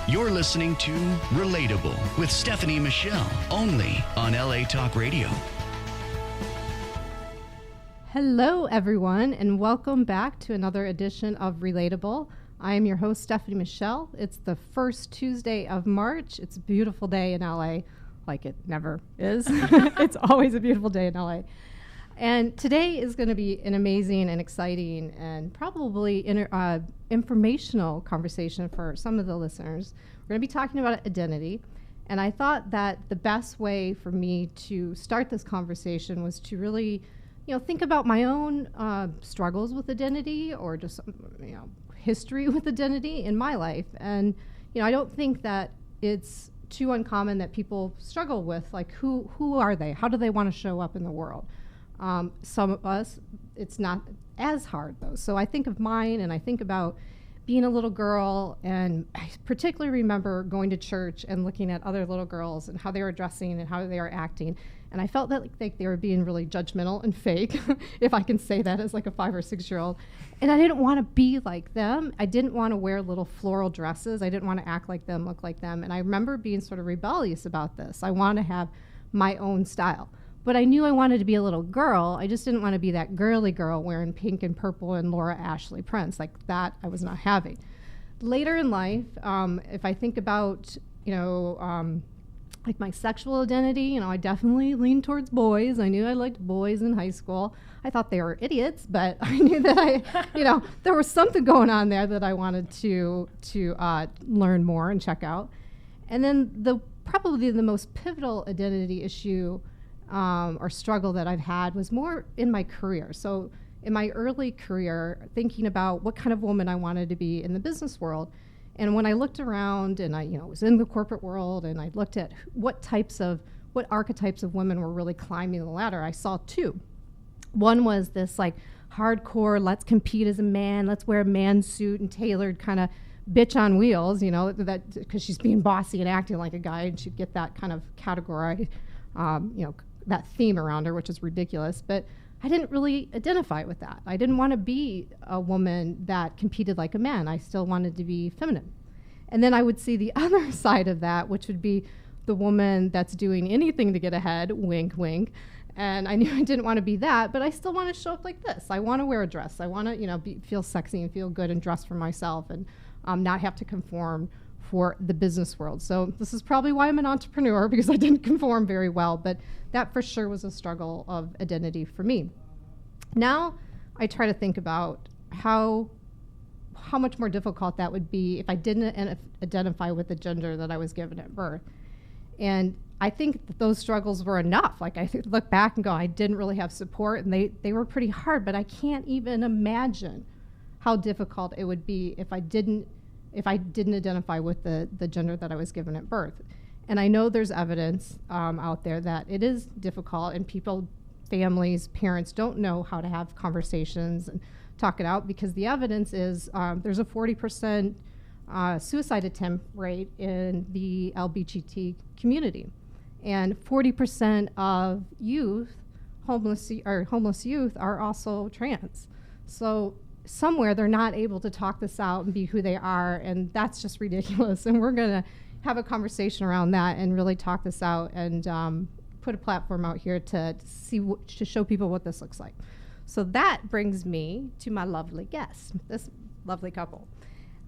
You're listening to Relatable with Stephanie Michele, only on LA Talk Radio. Hello, everyone, and welcome back to another edition of Relatable. I am your host, Stephanie Michele. It's the first Tuesday of March. It's a beautiful day in LA, like it never is. It's always a beautiful day in LA. And today is going to be an amazing and exciting and probably informational conversation for some of the listeners. We're going to be talking about identity. And I thought that the best way for me to start this conversation was to really, think about my own struggles with identity or just, history with identity in my life. And, I don't think that it's too uncommon that people struggle with, like, who are they? How do they want to show up in the world? Some of us, it's not as hard, though. So I think of mine, and I think about being a little girl, and I particularly remember going to church and looking at other little girls and how they were dressing and how they were acting. And I felt that like they were being really judgmental and fake, if I can say that as like a 5 or 6 year old. And I didn't want to be like them. I didn't want to wear little floral dresses. I didn't want to act like them, look like them. And I remember being sort of rebellious about this. I want to have my own style. But I knew I wanted to be a little girl. I just didn't want to be that girly girl wearing pink and purple and Laura Ashley prints. Like that, I was not having. Later in life, if I think about, like my sexual identity, I definitely leaned towards boys. I knew I liked boys in high school. I thought they were idiots, but I knew that there was something going on there that I wanted to learn more and check out. And then probably the most pivotal identity issue or struggle that I've had was more in my career. So in my early career, thinking about what kind of woman I wanted to be in the business world. And when I looked around and I was in the corporate world and I looked at what archetypes of women were really climbing the ladder, I saw two. One was this like hardcore, let's compete as a man, let's wear a man suit and tailored kind of bitch on wheels, that because she's being bossy and acting like a guy, and she'd get that kind of category, that theme around her, which is ridiculous. But I didn't really identify with that. I didn't want to be a woman that competed like a man. I still wanted to be feminine. And then I would see the other side of that, which would be the woman that's doing anything to get ahead, wink, wink. And I knew I didn't want to be that, but I still want to show up like this. I want to wear a dress. I want to, feel sexy and feel good and dress for myself and not have to conform for the business world. So this is probably why I'm an entrepreneur, because I didn't conform very well, but that for sure was a struggle of identity for me. Now I try to think about how much more difficult that would be if I didn't identify with the gender that I was given at birth. And I think that those struggles were enough. Like I look back and go, I didn't really have support, and they were pretty hard, but I can't even imagine how difficult it would be if I didn't identify with the gender that I was given at birth. And I know there's evidence out there that it is difficult, and families, parents don't know how to have conversations and talk it out, because the evidence is there's a 40% suicide attempt rate in the LBGTQ community. And 40% of homeless youth are also trans. So somewhere they're not able to talk this out and be who they are, and that's just ridiculous. And we're going to have a conversation around that and really talk this out and put a platform out here to show people what this looks like. So that brings me to my lovely guest, this lovely couple.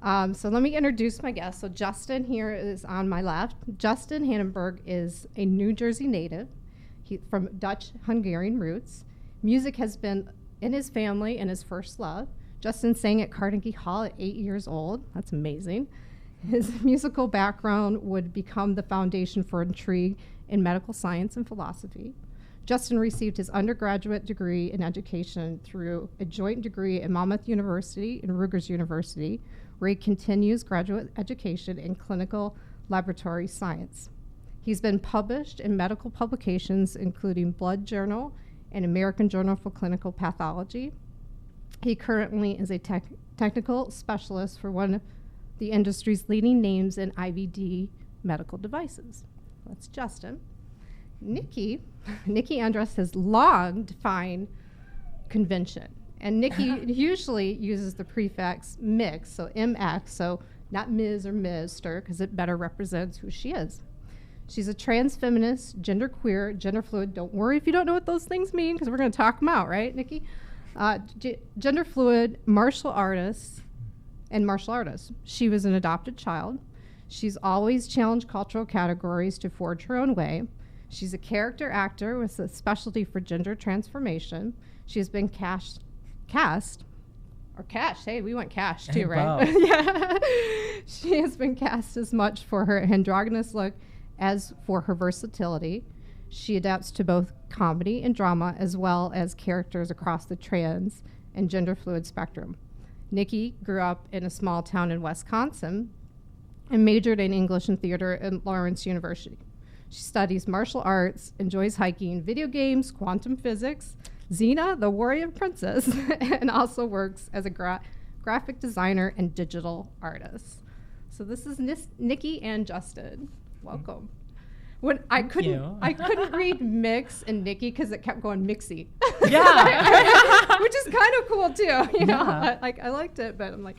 So let me introduce my guest. So Justin here is on my left. Justin Hanenberg is a New Jersey native. He's from Dutch-Hungarian roots. Music has been in his family and his first love. Justin sang at Carnegie Hall at 8 years old. That's amazing. His musical background would become the foundation for intrigue in medical science and philosophy. Justin received his undergraduate degree in education through a joint degree at Monmouth University and Rutgers University, where he continues graduate education in clinical laboratory science. He's been published in medical publications, including Blood Journal and American Journal for Clinical Pathology. He currently is a technical specialist for one of the industry's leading names in IVD medical devices. That's Justin. Nicky Endres has long defined convention. And Nicky usually uses the prefix mix, so MX, so not Ms. or Mr., because it better represents who she is. She's a trans feminist, genderqueer, gender fluid. Don't worry if you don't know what those things mean, because we're going to talk them out, right, Nicky? Gender fluid, martial artist. She was an adopted child. She's always challenged cultural categories to forge her own way. She's a character actor with a specialty for gender transformation. She has been cast. Hey, we went cash too, right? Yeah. She has been cast as much for her androgynous look as for her versatility. She adapts to both comedy and drama, as well as characters across the trans and gender fluid spectrum. Nicky grew up in a small town in Wisconsin and majored in English and theater at Lawrence University. She studies martial arts, enjoys hiking, video games, quantum physics, Xena, the warrior princess, and also works as a graphic designer and digital artist. So this is Nicky and Justin. Welcome. When I couldn't read mix and Nicky because it kept going mixy. Yeah. Which is kind of cool too, you know. Like I liked it, but I'm like,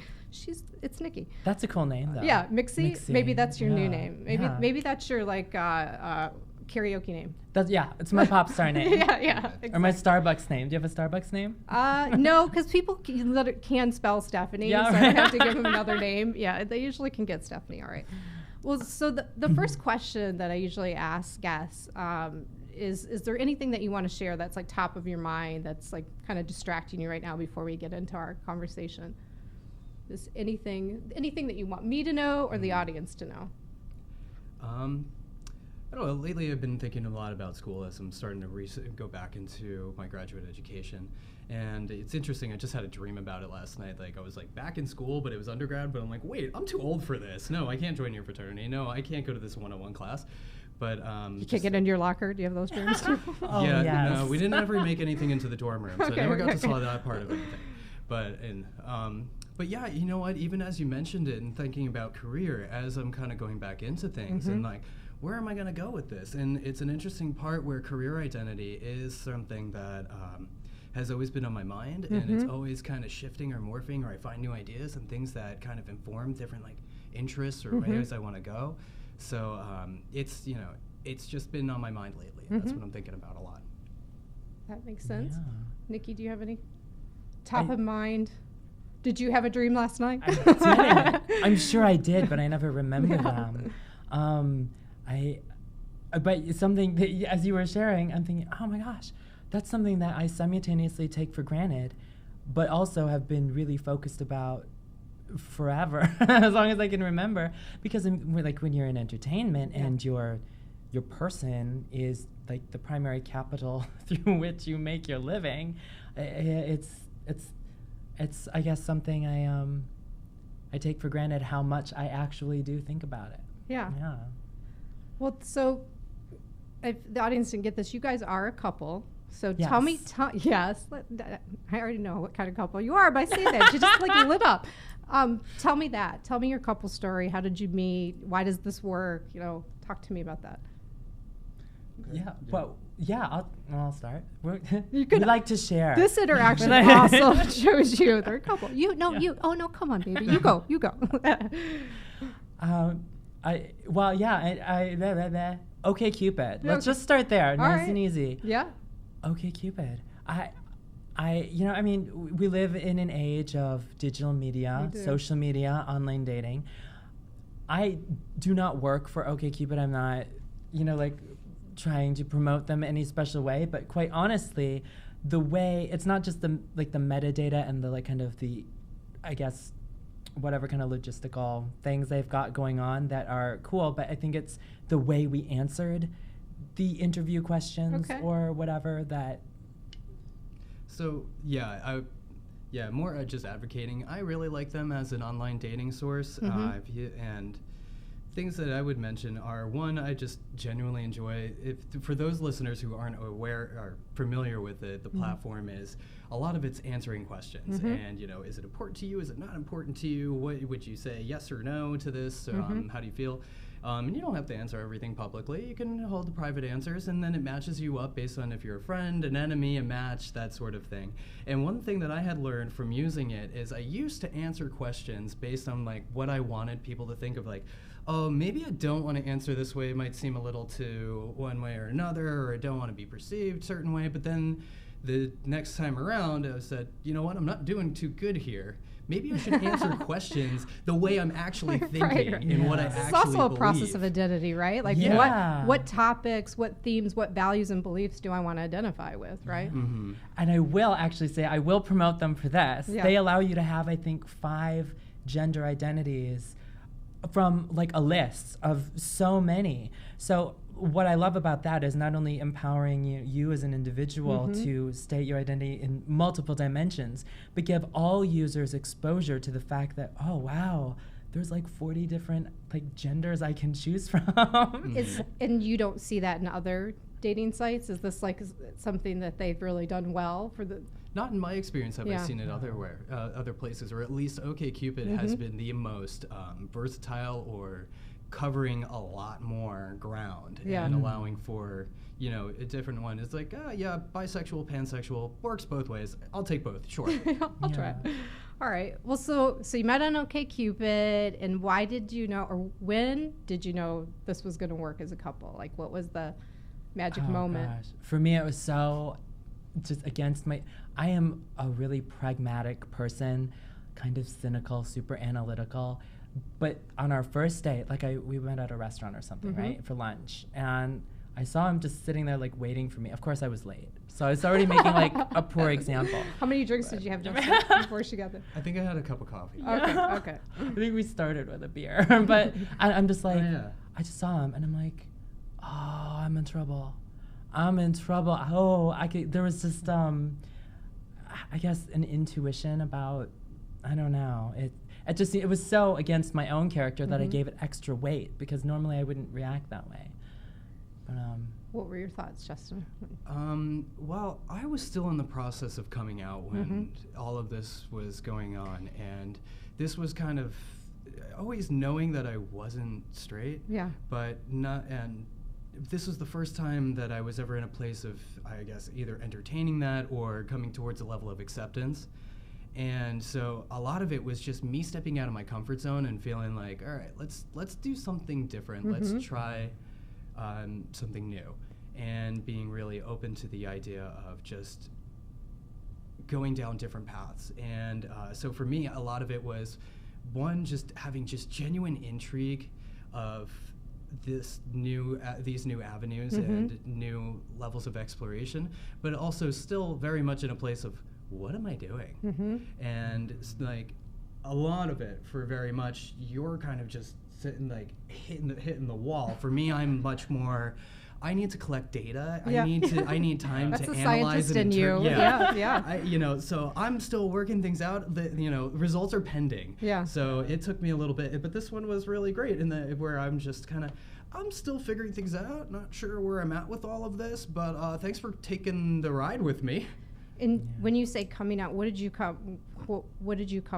it's Nicky. That's a cool name though. Yeah, Mixie. Maybe that's your new name. Maybe that's your like karaoke name. It's my pop star name. Yeah, exactly. Or my Starbucks name. Do you have a Starbucks name? No, because people can spell Stephanie, so I have to give them another name. Yeah, they usually can get Stephanie, all right. Well, so the first question that I usually ask guests is there anything that you want to share that's like top of your mind that's like kind of distracting you right now before we get into our conversation? Is anything that you want me to know or the audience to know? I don't know. Lately, I've been thinking a lot about school as I'm starting to go back into my graduate education. And it's interesting. I just had a dream about it last night. Like I was like back in school, but it was undergrad. But I'm like, wait, I'm too old for this. No, I can't join your fraternity. No, I can't go to this 101 class. But you can't get into your locker. Do you have those dreams too? No, we didn't ever make anything into the dorm room, so I never got to saw that part of anything. But yeah, you know what? Even as you mentioned it and thinking about career, as I'm kind of going back into things and like, where am I going to go with this? And it's an interesting part where career identity is something that has always been on my mind, and it's always kind of shifting or morphing, or I find new ideas and things that kind of inform different like interests or ways I want to go. So it's just been on my mind lately. That's what I'm thinking about a lot. That makes sense. Yeah. Nikki, do you have any top of mind? Did you have a dream last night? I didn't. I'm sure I did, but I never remember them. But something that, as you were sharing, I'm thinking, oh my gosh, that's something that I simultaneously take for granted, but also have been really focused about forever, as long as I can remember. Because like when you're in entertainment and your person is like the primary capital through which you make your living, it's I guess something I take for granted how much I actually do think about it. Yeah. Yeah. Well, so if the audience didn't get this, you guys are a couple. So Yes. tell me, yes, I already know what kind of couple you are, but I say that you just like lit up. Tell me that. Tell me your couple story. How did you meet? Why does this work? You know, talk to me about that. Okay. Yeah. Well, yeah. I'll start. You could we like to share. This interaction also shows you they're a couple. You come on, baby. You go. Okay, Cupid. Let's just start there. Nice and easy. Yeah. Okay, Cupid. We live in an age of digital media, social media, online dating. I do not work for OkCupid. I'm not, trying to promote them in any special way, but quite honestly, the way, it's not just the metadata and I guess, whatever kind of logistical things they've got going on that are cool, but I think it's the way we answered the interview questions Okay. or whatever that. So more just advocating. I really like them as an online dating source, and things that I would mention are, one, I just genuinely enjoy. For those listeners who aren't aware or familiar with it, the platform is a lot of it's answering questions, and is it important to you? Is it not important to you? What would you say, yes or no to this? How do you feel? And you don't have to answer everything publicly. You can hold the private answers, and then it matches you up based on if you're a friend, an enemy, a match, that sort of thing. And one thing that I had learned from using it is I used to answer questions based on like what I wanted people to think of, like, oh, maybe I don't want to answer this way. It might seem a little too one way or another, or I don't want to be perceived a certain way. But then the next time around, I said, you know what, I'm not doing too good here. Maybe I should answer questions the way I'm actually thinking and what I actually believe. It's also a process of identity, right? Like what topics, what themes, what values and beliefs do I want to identify with, right? Mm-hmm. And I will actually say, I will promote them for this. Yeah. They allow you to have, I think, 5 gender identities from like a list of so many. So what I love about that is not only empowering you as an individual to state your identity in multiple dimensions, but give all users exposure to the fact that, oh, wow, there's like 40 different like genders I can choose from. And you don't see that in other dating sites? Is this like something that they've really done well for the... Not in my experience have I seen it other places, or at least OkCupid has been the most versatile or covering a lot more ground and allowing for, a different one. It's like, bisexual, pansexual, works both ways. I'll take both, sure. I'll try it. All right. Well, so you met on OkCupid, and why did you know, or when did you know this was going to work as a couple? Like, what was the magic moment? Gosh. For me, it was so just against I am a really pragmatic person, kind of cynical, super analytical. But on our first date, we went at a restaurant or something, right, for lunch, and I saw him just sitting there, like, waiting for me. Of course, I was late, so I was already making, like, a poor example. How many drinks did you have before she got there? I think I had a cup of coffee. Okay. I think we started with a beer, but I'm just like, I just saw him, and I'm like, oh, I'm in trouble. Oh, there was just, I guess, an intuition about, I don't know, it was so against my own character that I gave it extra weight, because normally I wouldn't react that way. But, what were your thoughts, Justin? Well, I was still in the process of coming out when all of this was going on, and this was kind of always knowing that I wasn't straight, but not, and this was the first time that I was ever in a place of, I guess, either entertaining that or coming towards a level of acceptance. And so a lot of it was just me stepping out of my comfort zone and feeling like, all right, let's do something different. Let's try something new, and being really open to the idea of just going down different paths. And so for me, a lot of it was, one, just having just genuine intrigue of these new avenues and new levels of exploration, but also still very much in a place of, what am I doing? And it's like a lot of it, for very much, you're kind of just sitting, like, hitting the wall. For me, I'm much more, I need to collect data. I need time to analyze it. That's a scientist in you. So I'm still working things out. Results are pending. Yeah. So it took me a little bit, but this one was really great where I'm just kind of, I'm still figuring things out. Not sure where I'm at with all of this, but thanks for taking the ride with me. And when you say coming out, what did you come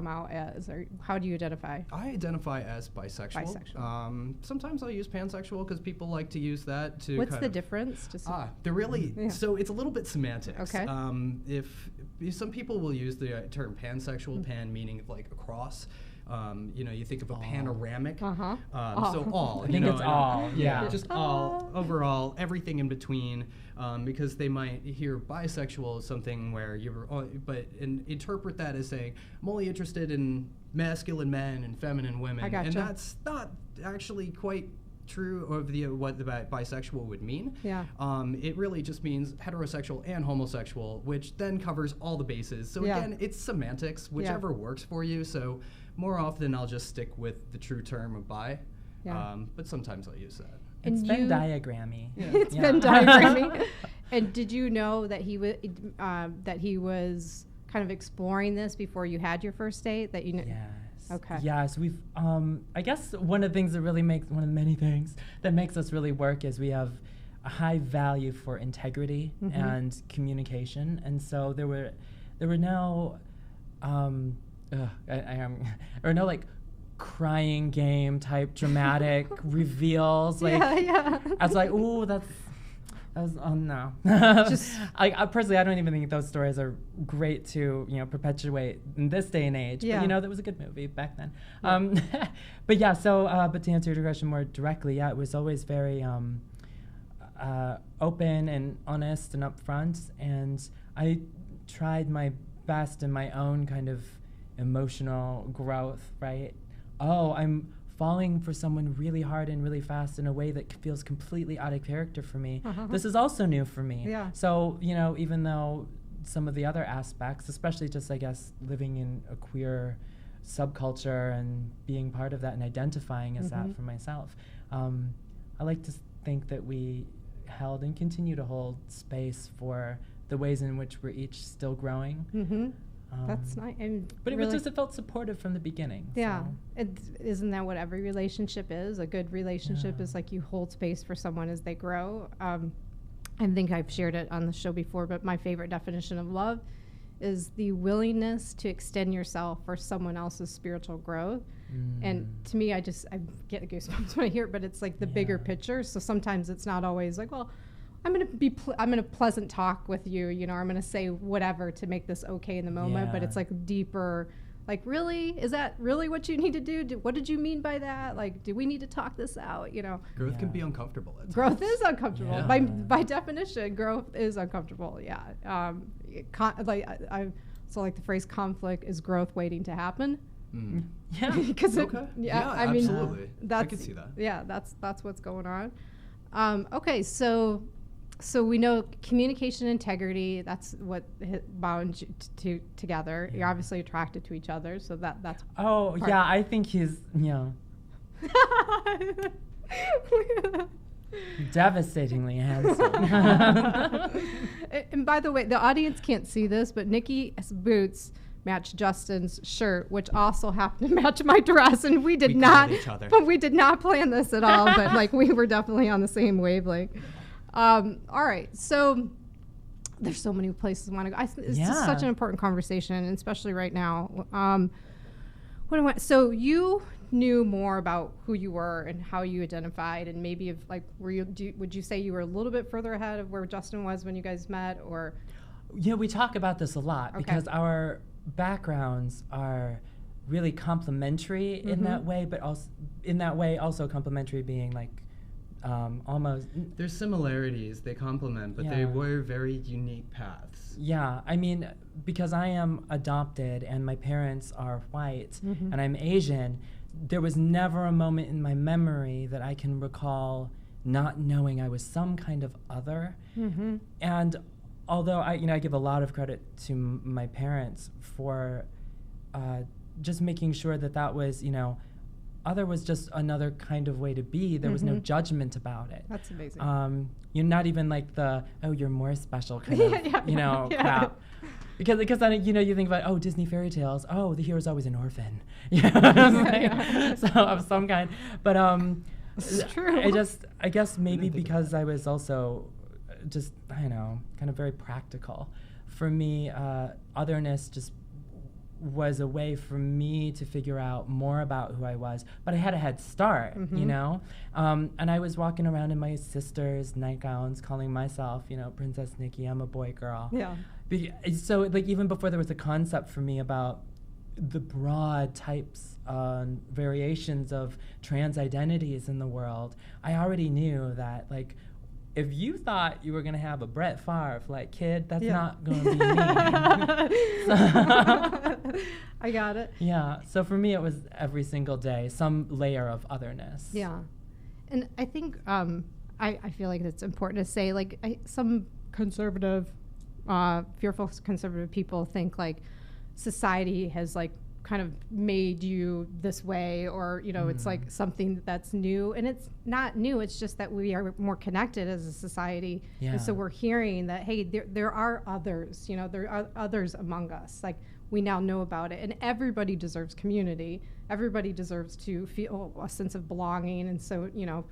out as, or how do you identify? I identify as bisexual. Sometimes I'll use pansexual because people like to use that to. What's the difference? They're really so it's a little bit semantics. Okay. If some people will use the term pansexual, pan meaning like across. You think of a panoramic. So all. I think it's all. Just all, overall, everything in between. Because they might hear bisexual as something where and interpret that as saying, I'm only interested in masculine men and feminine women. I gotcha. And that's not actually quite true of what the bisexual would mean. Yeah. It really just means heterosexual and homosexual, which then covers all the bases. So again, it's semantics, whichever works for you. So more often I'll just stick with the true term of bi, but sometimes I'll use that. It's been diagrammy. Yeah. It's been diagramming. And did you know that he was kind of exploring this before you had your first date? That you knew? Yes. Okay. Yes, we've. I guess one of the things that really makes one of the many things that makes us really work is we have a high value for integrity and communication, and so there were no, or no like crying game type dramatic reveals. Like I was like, ooh, that was no. I personally, I don't even think those stories are great to perpetuate in this day and age. Yeah. But that was a good movie back then. But yeah, so but to answer your question more directly, yeah, it was always very open and honest and upfront, and I tried my best in my own kind of emotional growth. Right? Oh, I'm falling for someone really hard and really fast in a way that feels completely out of character for me. This is also new for me. Yeah. So, even though some of the other aspects, especially just, I guess, living in a queer subculture and being part of that and identifying as that for myself, I like to think that we held and continue to hold space for the ways in which we're each still growing. That's nice. And but really, it felt supportive from the beginning. yeah. So. Isn't that what every relationship is? A good relationship is like you hold space for someone as they grow. I think I've shared it on the show before, but my favorite definition of love is the willingness to extend yourself for someone else's spiritual growth. And to me, I get goosebumps when I hear it, but it's like the bigger picture. So sometimes it's not always like, well, I'm gonna pleasant talk with you, or I'm gonna say whatever to make this okay in the moment. But it's like deeper. Like, really, is that really what you need to do? What did you mean by that? Like, do we need to talk this out? Growth can be uncomfortable. Growth is uncomfortable. Yeah. By definition, growth is uncomfortable. Yeah. I also like the phrase conflict is growth waiting to happen. Yeah. Because I mean, absolutely. I could see that. Yeah, that's what's going on. Okay, so we know communication integrity, that's what bound you together. You're obviously attracted to each other, so that's I think he's devastatingly handsome. And by the way, the audience can't see this, but Nicky's boots match Justin's shirt, which also happened to match my dress, and we did not plan this at all, but like we were definitely on the same wavelength. All right, so there's so many places I want to go. It's just such an important conversation, and especially right now. So you knew more about who you were and how you identified, and maybe would you say you were a little bit further ahead of where Justin was when you guys met, or? We talk about this a lot because our backgrounds are really complementary in that way, but also complementary being like almost. There's similarities, they complement, but they were very unique paths. Yeah, I mean, because I am adopted and my parents are white and I'm Asian, there was never a moment in my memory that I can recall not knowing I was some kind of other. And although I give a lot of credit to my parents for just making sure that was, other was just another kind of way to be. There was no judgment about it. That's amazing. You're not even like you're more special kind of, crap. Because then, you think about, Disney fairy tales. Oh, the hero's always an orphan. So of some kind. But it's true. I guess maybe because I was also just, I don't know, kind of very practical. For me, Otherness just was a way for me to figure out more about who I was, but I had a head start, and I was walking around in my sister's nightgowns calling myself, Princess Nicky, I'm a boy girl. Yeah. So like even before there was a concept for me about the broad types, variations of trans identities in the world, I already knew that like, if you thought you were going to have a Brett Favre like kid, that's not going to be me. I got it. Yeah. So for me, it was every single day, some layer of otherness. Yeah. And I think I feel like it's important to say, like, some conservative, fearful conservative people think like society has like kind of made you this way, or, you know, it's like something that's new, and it's not new. It's just that we are more connected as a society. Yeah. And so we're hearing that, hey, there are others, you know, there are others among us. Like, we now know about it, and everybody deserves community. Everybody deserves to feel a sense of belonging. And so, you know,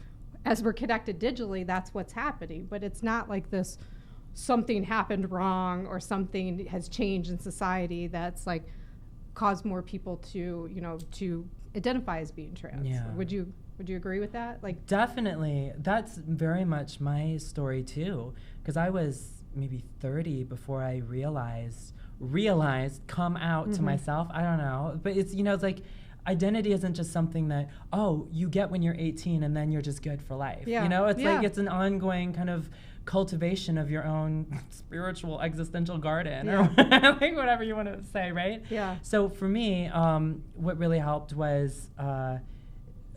as we're connected digitally, that's what's happening. But it's not like this something happened wrong or something has changed in society that's like caused more people to, you know, to identify as being trans. Yeah. Would you agree with that? Like, definitely, that's very much my story too, because I was maybe 30 before I realized come out to myself. I don't know, but it's, you know, it's like identity isn't just something that, oh, you get when you're 18 and then you're just good for life. Yeah. You know, it's Yeah. like it's an ongoing kind of cultivation of your own spiritual existential garden, or like whatever you want to say, right? Yeah. So for me, what really helped was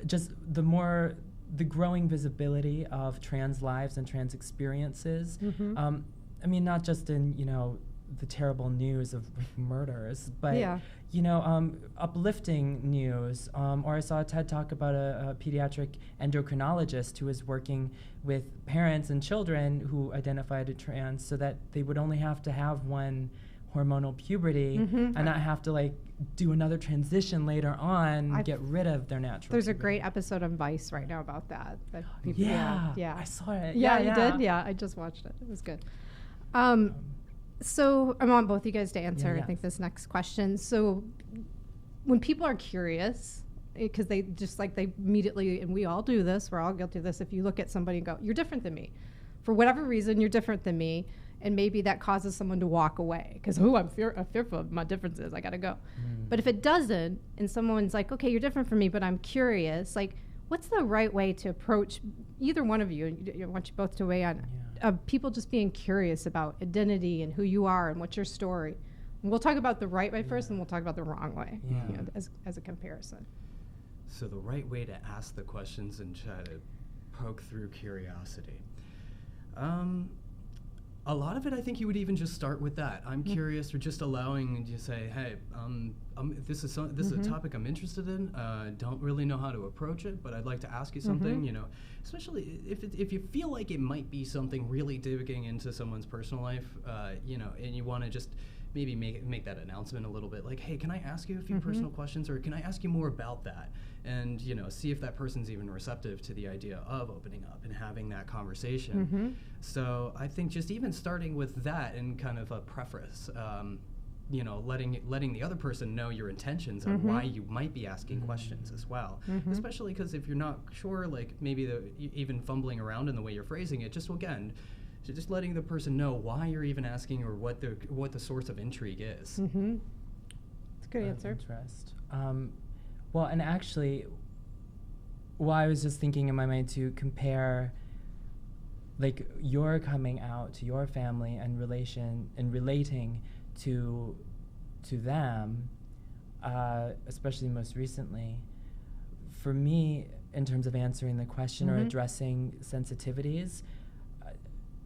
just the growing visibility of trans lives and trans experiences. I mean, not just in, you know, the terrible news of murders, but you know, uplifting news. Or I saw a TED Talk about a pediatric endocrinologist who was working with parents and children who identified as trans, so that they would only have to have one hormonal puberty and not have to like do another transition later on, get rid of their natural There's puberty. a great episode on Vice right now about that. Yeah, I saw it. Yeah, you did? Yeah, I just watched it. It was good. So I want both you guys to answer, I think, this next question. So when people are curious, because they just like, they immediately, and we all do this, we're all guilty of this, if you look at somebody and go, you're different than me. For whatever reason, you're different than me, and maybe that causes someone to walk away, because, I'm fearful of my differences, I gotta go. But if it doesn't, and someone's like, okay, you're different from me, but I'm curious, like, what's the right way to approach either one of you? I want you both to weigh on people just being curious about identity and who you are and what's your story. And we'll talk about the right way first, and we'll talk about the wrong way, you know, as a comparison. So the right way to ask the questions and try to poke through curiosity. A lot of it, I think you would even just start with that. I'm curious, or just allowing you to say, hey, this is a topic I'm interested in. Don't really know how to approach it, but I'd like to ask you something. You know, especially if you feel like it might be something really digging into someone's personal life, you know, and you want to just maybe make that announcement a little bit, like, hey, can I ask you a few personal questions, or can I ask you more about that? And, you know, see if that person's even receptive to the idea of opening up and having that conversation. So I think just even starting with that and kind of a preface, you know, letting the other person know your intentions on why you might be asking questions as well. Especially because if you're not sure, like maybe even fumbling around in the way you're phrasing it, just letting the person know why you're even asking, or what the source of intrigue is. It's a good answer. Interest. Well, and actually, I was just thinking in my mind to compare, like, your coming out to your family and relating to them, especially most recently. For me, in terms of answering the question or addressing sensitivities,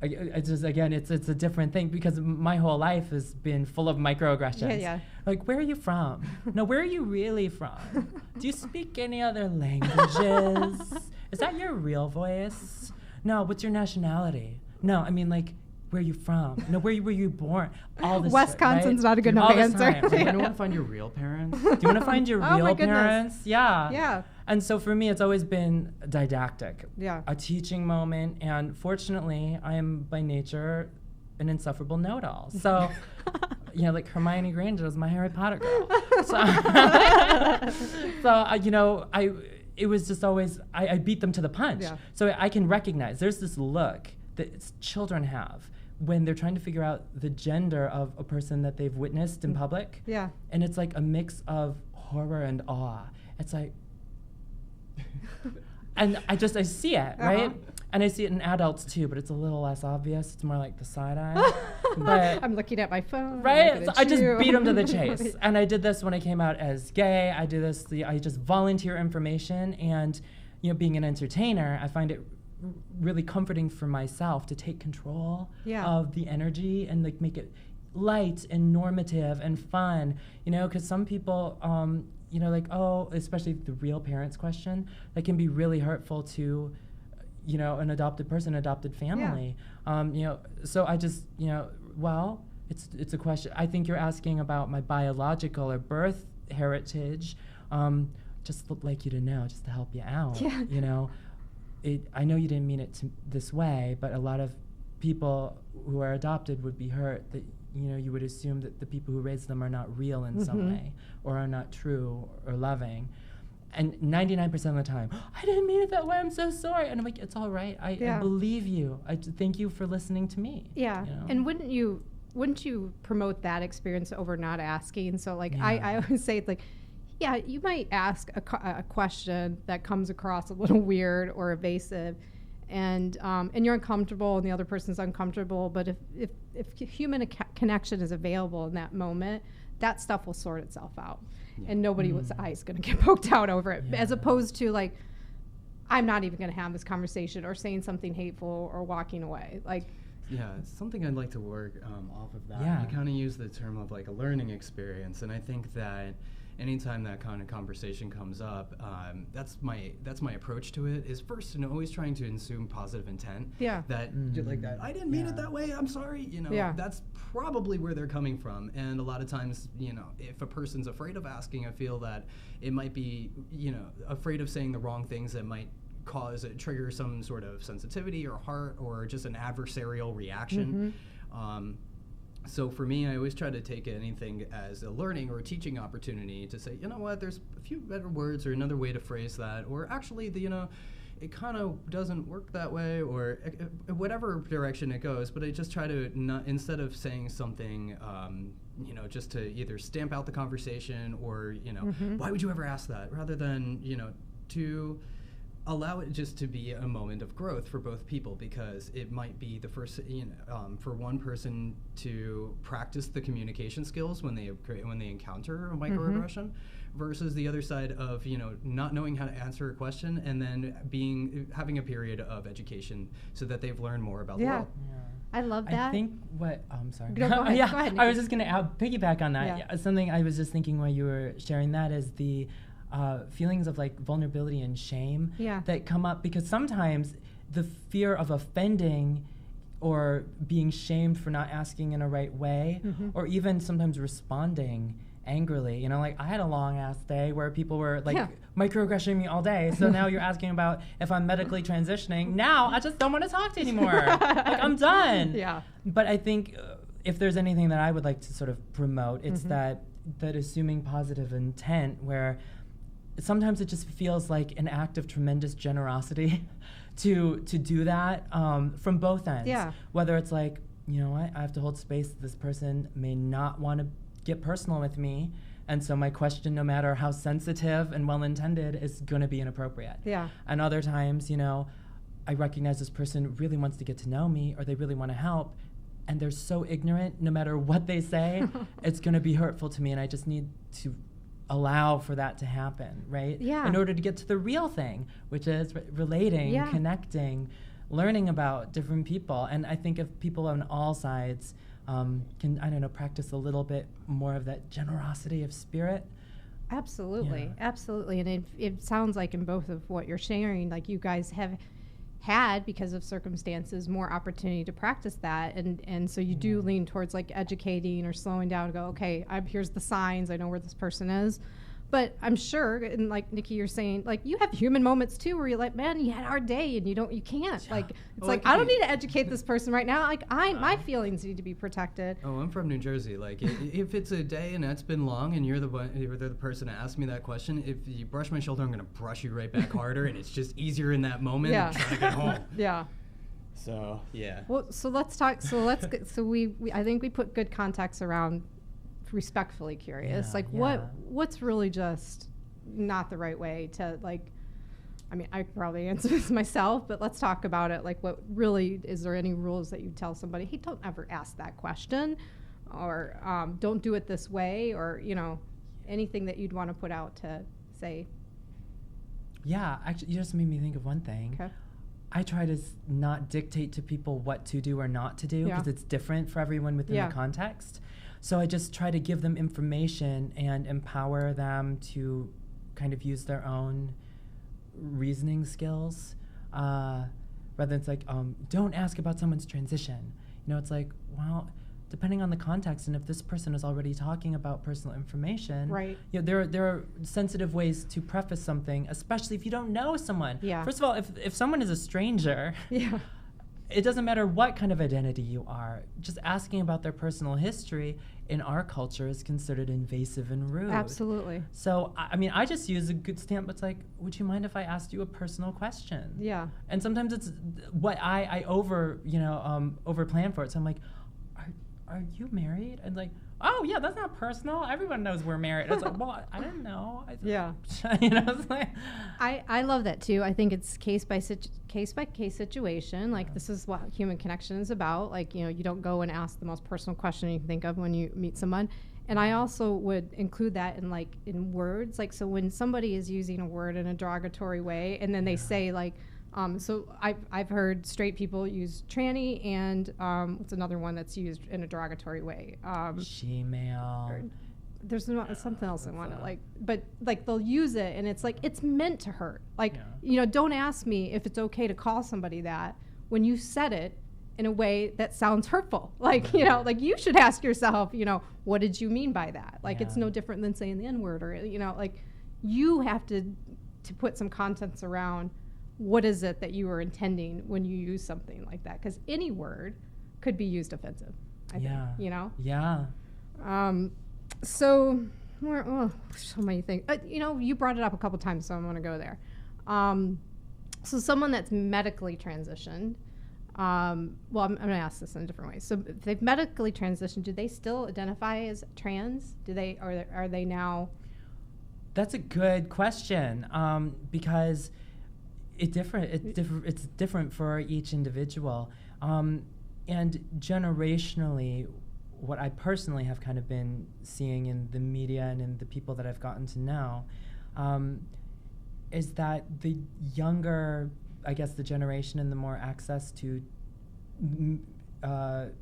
it's just, again, it's a different thing, because my whole life has been full of microaggressions. Like, where are you from? No, where are you really from? Do you speak any other languages? Is that your real voice? No, what's your nationality? No, I mean, like, where are you from? No, where were you born? All this Wisconsin's right? not a good enough answer. Do you want to find your real parents? Do you want to find your real parents? Yeah. Yeah. And so for me, it's always been didactic. Yeah. A teaching moment. And fortunately, I am by nature an insufferable know-it-all. So, you know, like Hermione Granger is my Harry Potter girl. So, you know, it was just always, I beat them to the punch. Yeah. So I can recognize there's this look that children have when they're trying to figure out the gender of a person that they've witnessed in public. Yeah. And it's like a mix of horror and awe. It's like, and I see it, right? And I see it in adults too, but it's a little less obvious. It's more like the side eye. But I'm looking at my phone. right? So I just beat them to the chase. And I did this when I came out as gay. I just volunteer information. And, you know, being an entertainer, I find it really comforting for myself to take control of the energy and like make it light and normative and fun, you know, because some people, you know, like, oh, especially the real parents question, that can be really hurtful to, you know, an adopted person, adopted family. You know, so I just, you know, well, it's a question. I think you're asking about my biological or birth heritage. Just would like you to know, just to help you out. Yeah. You know, I know you didn't mean it this way, but a lot of people who are adopted would be hurt that, you know, you would assume that the people who raised them are not real in some way, or are not true or loving. And 99% of the time, I didn't mean it that way, I'm so sorry. And I'm like, it's all right, I believe you. Thank you for listening to me. Yeah, you know? and wouldn't you promote that experience over not asking? So like, I always say, it's like, yeah, you might ask a question that comes across a little weird or evasive, and you're uncomfortable and the other person's uncomfortable, but if human connection is available in that moment, that stuff will sort itself out. And nobody with eye is going to get poked out over it, as opposed to like, I'm not even going to have this conversation, or saying something hateful, or walking away. Like, yeah, it's something I'd like to work off of that. Yeah. I kind of use the term of like a learning experience, and I think that anytime that kind of conversation comes up, that's my approach to it, is first and always trying to assume positive intent. Yeah. That like that, I didn't mean it that way, I'm sorry, you know. That's probably where they're coming from. And a lot of times, you know, if a person's afraid of asking, I feel that it might be, you know, afraid of saying the wrong things that might trigger some sort of sensitivity or heart, or just an adversarial reaction. So for me, I always try to take anything as a learning or a teaching opportunity to say, you know what, there's a few better words or another way to phrase that, or actually, you know, it kind of doesn't work that way, or whatever direction it goes. But I just try to not, instead of saying something, you know, just to either stamp out the conversation, or, you know, why would you ever ask that, rather than, you know, to allow it just to be a moment of growth for both people, because it might be the first, you know, for one person to practice the communication skills when they encounter a microaggression, versus the other side of, you know, not knowing how to answer a question, and then having a period of education so that they've learned more about the world. I love that. I think I'm sorry. No, go ahead. Yeah, go ahead, I was just going to piggyback on that. Yeah. Something I was just thinking while you were sharing that is the feelings of like vulnerability and shame that come up, because sometimes the fear of offending or being shamed for not asking in a right way, or even sometimes responding angrily. You know, like I had a long ass day where people were like microaggressioning me all day. So now you're asking about if I'm medically transitioning. Now I just don't want to talk to you anymore. Like I'm done. Yeah. But I think if there's anything that I would like to sort of promote, it's that assuming positive intent, where sometimes it just feels like an act of tremendous generosity to do that from both ends. Yeah. Whether it's like, you know what, I have to hold space. This person may not want to get personal with me, and so my question, no matter how sensitive and well-intended, is going to be inappropriate. Yeah. And other times, you know, I recognize this person really wants to get to know me, or they really want to help, and they're so ignorant, no matter what they say, it's going to be hurtful to me, and I just need to allow for that to happen, right? Yeah. In order to get to the real thing, which is relating, connecting, learning about different people. And I think if people on all sides can, I don't know, practice a little bit more of that generosity of spirit. Absolutely, absolutely. And it sounds like in both of what you're sharing, like you guys have had, because of circumstances, more opportunity to practice that, and so you do lean towards like educating or slowing down and go, okay, here's the signs, I know where this person is. But I'm sure, and like Nicky, you're saying, like you have human moments too, where you're like, man, you had a hard day, and you can't. Like it's like I don't need to educate this person right now. Like my feelings need to be protected. Oh, I'm from New Jersey. Like if it's a day and that's been long, and you're the person to ask me that question, if you brush my shoulder, I'm gonna brush you right back harder, and it's just easier in that moment than trying to get home. Yeah. So yeah. Well, so let's talk. So let's get, so we I think we put good context around respectfully curious, like what's really just not the right way to, like, I mean, I could probably answer this myself, but let's talk about it. Like, what really, is there any rules that you tell somebody, hey, don't ever ask that question, or don't do it this way, or, you know, anything that you'd want to put out to say? Yeah, actually, you just made me think of one thing. Okay. I try to not dictate to people what to do or not to do, because it's different for everyone within the context. So I just try to give them information and empower them to kind of use their own reasoning skills. Rather than it's like, don't ask about someone's transition. It's like, well, depending on the context, and if this person is already talking about personal information, right? There are sensitive ways to preface something, especially if you don't know someone. Yeah. First of all, if someone is a stranger, it doesn't matter what kind of identity you are. Just asking about their personal history in our culture is considered invasive and rude. Absolutely. So, I just use a good stamp. It's like, would you mind if I asked you a personal question? Yeah. And sometimes it's what I over plan for it. So I'm like, are you married? And like, oh yeah, that's not personal. Everyone knows we're married. It's like, well, I didn't know. It's like, I love that too. I think it's case by case situation. Like this is what human connection is about. Like, you don't go and ask the most personal question you can think of when you meet someone. And I also would include that in words. Like, so when somebody is using a word in a derogatory way, and then they say like, so I've heard straight people use tranny, and what's another one that's used in a derogatory way? She-male. There's something else I want to like, but like they'll use it, and it's like it's meant to hurt. Like don't ask me if it's okay to call somebody that when you said it in a way that sounds hurtful. Like like you should ask yourself, what did you mean by that? Like it's no different than saying the N-word, or like you have to put some contents around. What is it that you were intending when you use something like that? Because any word could be used offensive, I think, Yeah. So many things. You brought it up a couple times, so I'm going to go there. So someone that's medically transitioned, I'm going to ask this in a different way. So if they've medically transitioned, do they still identify as trans? Are they now? That's a good question, because it's different for each individual, and generationally, what I personally have kind of been seeing in the media and in the people that I've gotten to know, is that the younger, I guess, the generation and the more access to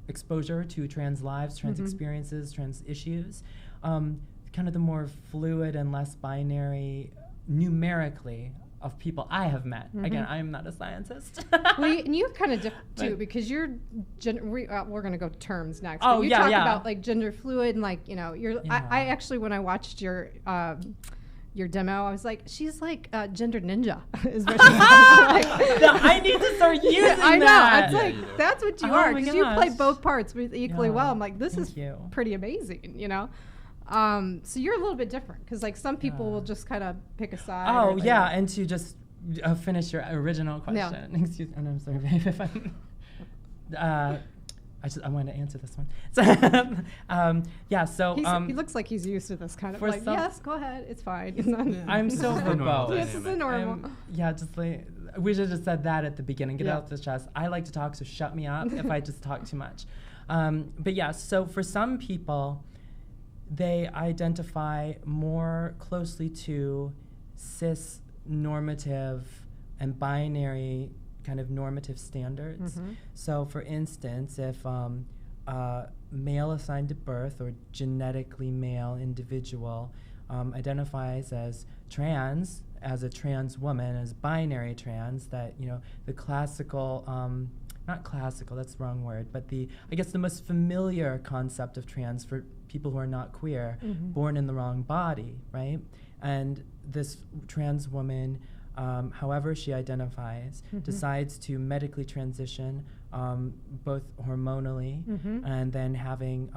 exposure to trans lives, trans experiences, trans issues, kind of the more fluid and less binary numerically of people I have met. Again, I am not a scientist. Well, and you're kind of different too, because you're we're going to go terms next. Oh, but you talk about like gender fluid, and like you're. I actually, when I watched your demo, I was like, she's like gender ninja. Is what she's like. I need to start using that. I know. It's like that's what you are, because you gosh. play both parts equally well. I'm like, this Thank is you. pretty amazing, So you're a little bit different, because like some people will just kind of pick a side. Oh yeah, and to just finish your original question. Excuse me, I'm sorry, babe, if I'm. I wanted to answer this one. So he looks like he's used to this kind of like, yes, go ahead, it's fine. I'm so verbose. This is normal. Just like we should have just said that at the beginning. Get it out the chest. I like to talk, so shut me up if I just talk too much. So for some people, they identify more closely to cis normative and binary kind of normative standards. So for instance, if a male assigned at birth or genetically male individual identifies as trans, as a trans woman, as binary trans, that the classical not classical, that's the wrong word, but I guess the most familiar concept of trans for people who are not queer, born in the wrong body, right? And this trans woman, however she identifies, decides to medically transition, both hormonally and then having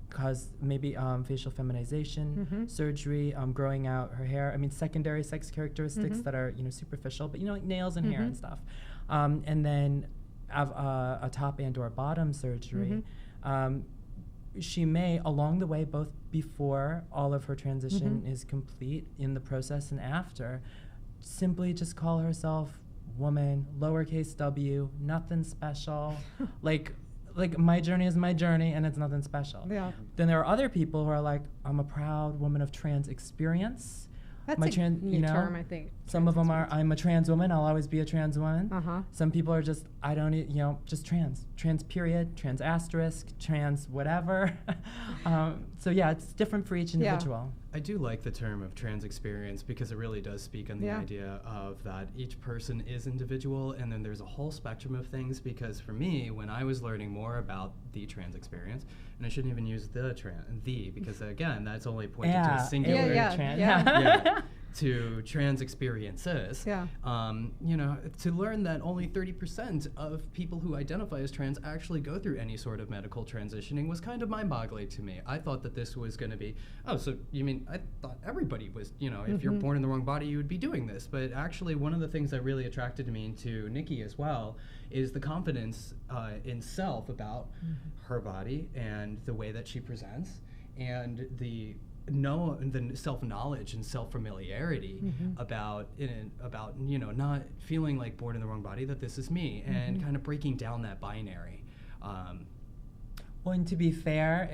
cause maybe facial feminization surgery, growing out her hair. Secondary sex characteristics that are superficial, but like nails and hair and stuff, and then have a top and or bottom surgery. She may, along the way, both before all of her transition is complete, in the process and after, simply just call herself woman, lowercase w, nothing special. like my journey is my journey and it's nothing special. Yeah. Then there are other people who are like, I'm a proud woman of trans experience. That's my a new term, I think. Some of them are, I'm a trans woman, I'll always be a trans woman. Some people are just, I don't, just trans period, trans asterisk, trans whatever. So yeah, it's different for each individual. I do like the term of trans experience because it really does speak on the idea of that each person is individual, and then there's a whole spectrum of things. Because for me, when I was learning more about the trans experience, and I shouldn't even use the because again, that's only pointing to a singular to trans experiences. To learn that only 30% of people who identify as trans actually go through any sort of medical transitioning was kind of mind-boggling to me. I thought that this was going to be, I thought everybody was, if you're born in the wrong body, you would be doing this. But actually, one of the things that really attracted me to Nicky as well is the confidence in self about her body and the way that she presents, and the self-knowledge and self-familiarity about not feeling like born in the wrong body, that this is me, and kind of breaking down that binary. Well, and to be fair,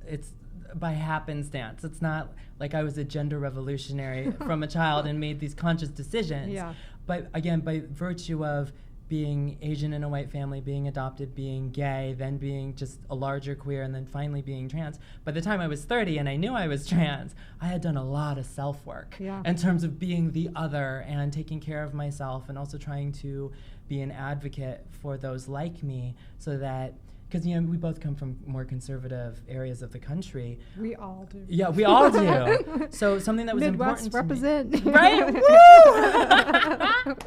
it's by happenstance. It's not like I was a gender revolutionary from a child and made these conscious decisions. But again, by virtue of being Asian in a white family, being adopted, being gay, then being just a larger queer, and then finally being trans. By the time I was 30 and I knew I was trans, I had done a lot of self-work in terms of being the other and taking care of myself, and also trying to be an advocate for those like me, so that, because we both come from more conservative areas of the country. We all do. Yeah, we all do. So something that was Midwest important to represent. me. Right?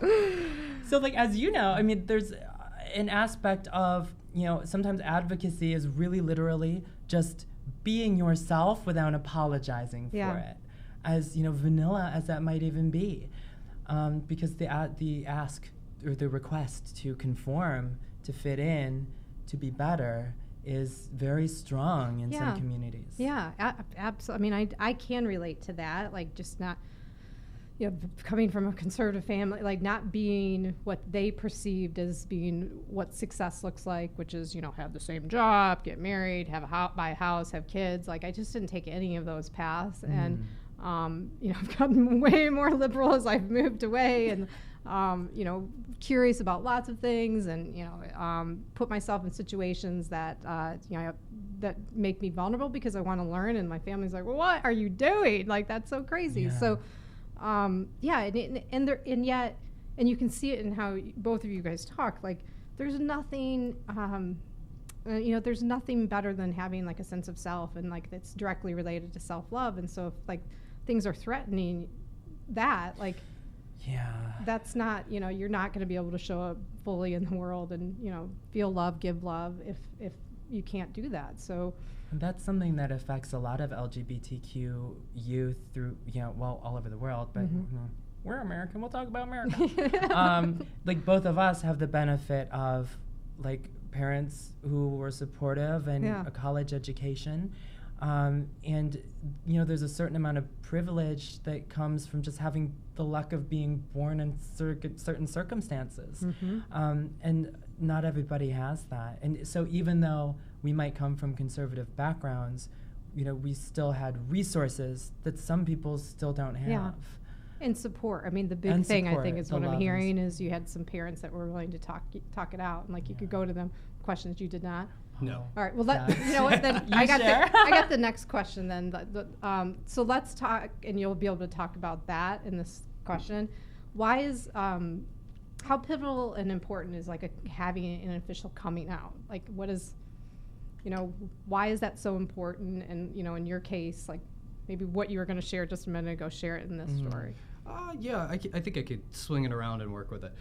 Woo! So as you know, there's an aspect of, sometimes advocacy is really literally just being yourself without apologizing for it. As, vanilla as that might even be. Because the ask or the request to conform, to fit in, to be better is very strong in some communities. Yeah, absolutely. I can relate to that, just not, coming from a conservative family, not being what they perceived as being what success looks like, which is, have the same job, get married, buy a house, have kids. I just didn't take any of those paths. And, I've gotten way more liberal as I've moved away, and, curious about lots of things, and, put myself in situations that, that make me vulnerable because I want to learn. And my family's like, well, what are you doing? That's so crazy. So, and you can see it in how both of you guys talk. There's nothing, there's nothing better than having a sense of self, and that's directly related to self-love. And so if things are threatening that, that's not, you're not going to be able to show up fully in the world and, feel love, give love if you can't do that. So. And that's something that affects a lot of LGBTQ youth through, all over the world, but we're American, we'll talk about America. Both of us have the benefit of, parents who were supportive and a college education. And, there's a certain amount of privilege that comes from just having the luck of being born in certain circumstances. And not everybody has that. And so even though we might come from conservative backgrounds, we still had resources that some people still don't have. And support. The big thing, I think, is what I'm hearing is you had some parents that were willing to talk it out, and you could go to them. Questions you did not. No. All right. Well, you know what? Then I got the next question. Then, so let's talk, and you'll be able to talk about that in this question. Why is how pivotal and important is having an official coming out? What is, why is that so important? And in your case, maybe what you were going to share just a minute ago, share it in this story. I think I could swing it around and work with it.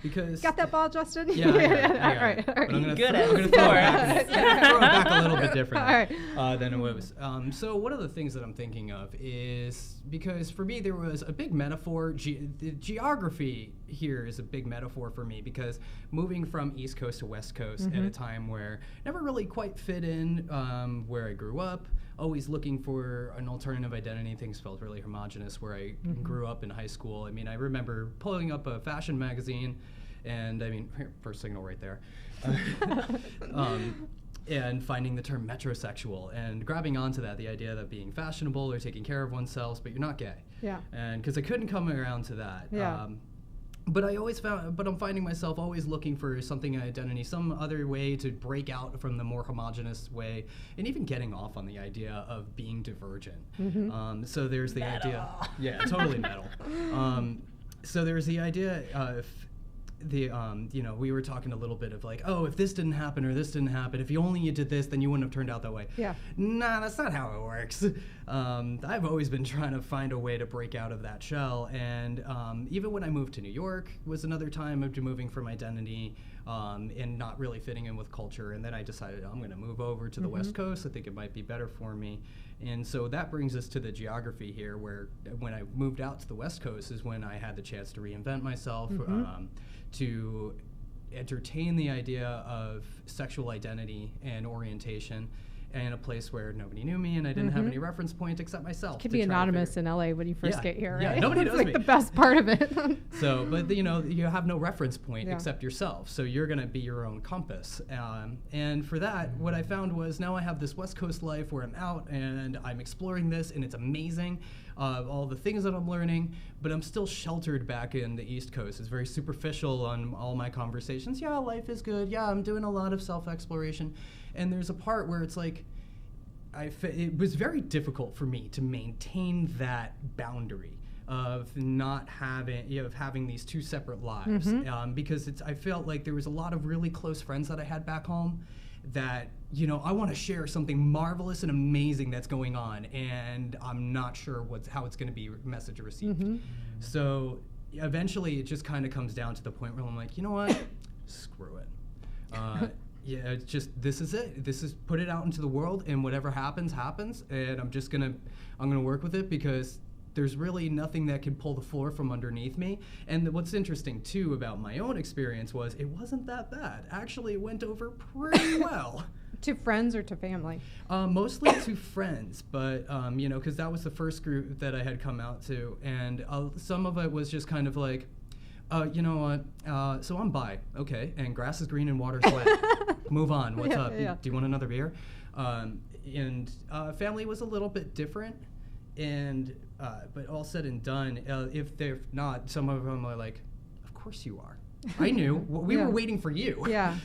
Because got that ball, Justin? Yeah. All right. But I'm going to throw it back a little bit differently than it was. So one of the things that I'm thinking of is, because for me there was a big metaphor. The geography here is a big metaphor for me, because moving from East Coast to West Coast at a time where never really quite fit in where I grew up, always looking for an alternative identity. Things felt really homogenous where I grew up in high school. I remember pulling up a fashion magazine, and first signal right there. and finding the term metrosexual and grabbing onto that, the idea that being fashionable or taking care of oneself, but you're not gay. Yeah. And because I couldn't come around to that. Yeah. But I'm finding myself always looking for something identity, some other way to break out from the more homogenous way, and even getting off on the idea of being divergent. So there's the idea, yeah, totally metal. So there's the idea of the, we were talking a little bit of like, oh, if this didn't happen or this didn't happen, if you did this, then you wouldn't have turned out that way. Yeah. Nah, that's not how it works. I've always been trying to find a way to break out of that shell. And even when I moved to New York was another time of moving from identity and not really fitting in with culture. And then I decided I'm going to move over to the West Coast. I think it might be better for me. And so that brings us to the geography here, where when I moved out to the West Coast is when I had the chance to reinvent myself, to entertain the idea of sexual identity and orientation in a place where nobody knew me and I didn't have any reference point except myself. You can be anonymous in LA when you first get here, right? Yeah, nobody knows like me. The best part of it. So, but you have no reference point except yourself. So you're going to be your own compass. And for that, what I found was now I have this West Coast life where I'm out and I'm exploring this and it's amazing. All the things that I'm learning, but I'm still sheltered back in the East Coast. It's very superficial on all my conversations. Yeah, life is good. Yeah, I'm doing a lot of self-exploration. And there's a part where it's like, it was very difficult for me to maintain that boundary of not having, of having these two separate lives. Because I felt like there was a lot of really close friends that I had back home that, I want to share something marvelous and amazing that's going on, and I'm not sure how it's going to be message received. So eventually it just kind of comes down to the point where I'm like, you know what, screw it. Yeah, it's just, this is it. This is, put it out into the world, and whatever happens, happens, and I'm gonna work with it because there's really nothing that can pull the floor from underneath me. And what's interesting too about my own experience was it wasn't that bad. Actually, it went over pretty well. To friends or to family? Mostly to friends, but because that was the first group that I had come out to, and some of it was just kind of like, you know what? So I'm bi, okay, and grass is green and water's wet. Move on. What's up? Yeah. Do you want another beer? And family was a little bit different, and but all said and done, if they're not, some of them are like, "Of course you are. I knew. We were waiting for you." Yeah.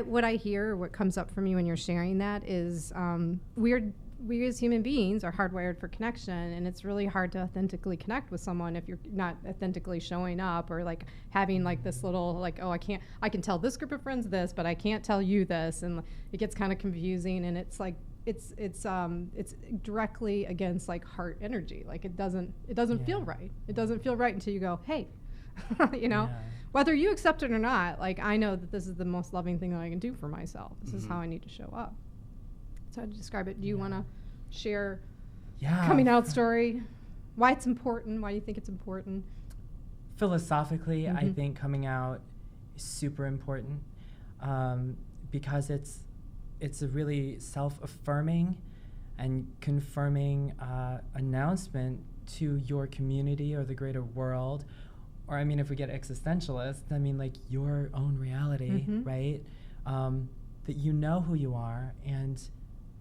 What I hear, what comes up from you when you're sharing that is we as human beings are hardwired for connection, and it's really hard to authentically connect with someone if you're not authentically showing up, or like having like this little like, oh, I can tell this group of friends this, but I can't tell you this, and it gets kind of confusing, and it's like it's directly against like heart energy. Like it doesn't feel right. It doesn't feel right until you go, hey, whether you accept it or not, like I know that this is the most loving thing that I can do for myself. This is how I need to show up. So how to describe it? Do you want to share coming out story? Why it's important? Why do you think it's important? Philosophically, I think coming out is super important because it's a really self-affirming and confirming announcement to your community or the greater world. Or I mean, if we get existentialist, I mean like your own reality, right? That you know who you are and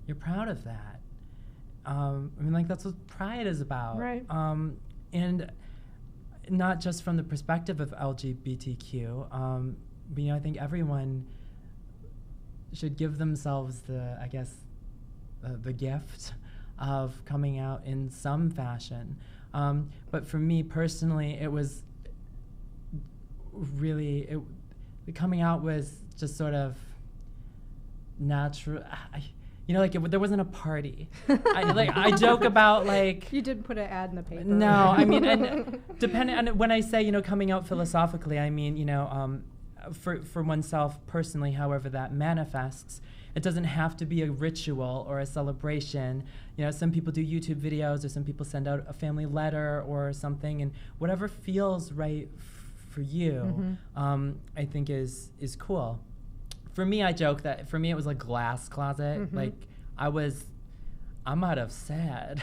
you're proud of that. I mean, like that's what pride is about. Right. And not just from the perspective of LGBTQ, but I think everyone should give themselves the gift of coming out in some fashion. But for me personally, it was really, the coming out was just sort of natural. There wasn't a party. I joke about like. You did put an ad in the paper. No, I mean, and depending on when I say coming out philosophically, I mean for oneself personally, however that manifests. It doesn't have to be a ritual or a celebration. Some people do YouTube videos, or some people send out a family letter or something, and whatever feels right for you, I think is cool. For me, I joke that for me it was a glass closet. Like I might have said